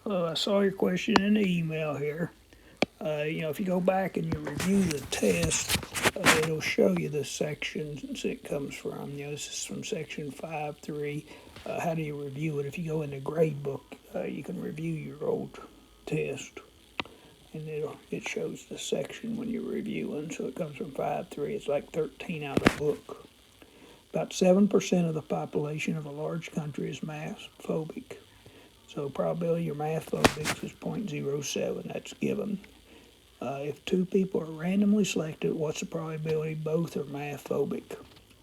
I saw your question in the email here. If you go back and you review the test, it'll show you the sections it comes from. This is from section 5.3. How do you review it? If you go in the grade book, you can review your old test, and it shows the section when you're reviewing. So it comes from 5.3. It's like 13 out of the book. About 7% of the population of a large country is math phobic. So probability you're math phobic is 0.07. That's given. If two people are randomly selected, what's the probability both are math phobic?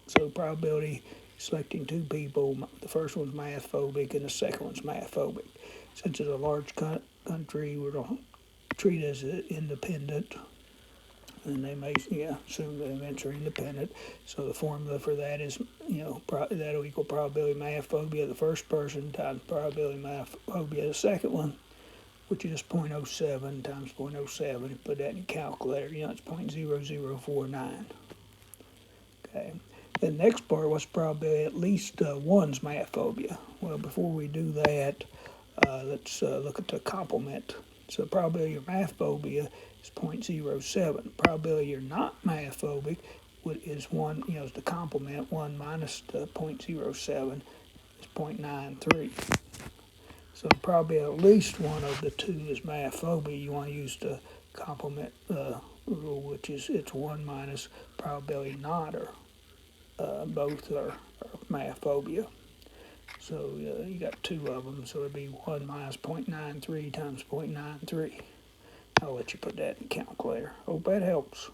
So probability selecting two people, the first one's math phobic and the second one's math phobic. Since it's a large country, we're going to treat it as independent, and they may assume the events are independent. So the formula for that is, that'll equal probability math phobia of the first person times probability math phobia of the second one, which is 0.07 times 0.07. You put that in your calculator, it's 0.0049. Okay. The next part, what's probability at least one's math phobia? Well, before we do that, let's look at the complement. So probability of math phobia is 0.07. Probability you're not math phobic is 1, is the complement. 1 minus the 0.07 is 0.93. So probably at least one of the two is math phobia. You want to use the complement rule, which is it's 1 minus probability not, or both are math phobia. So you got two of them, so it'd be 1 minus 0.93 times 0.93. I'll let you put that in the calculator. Hope that helps.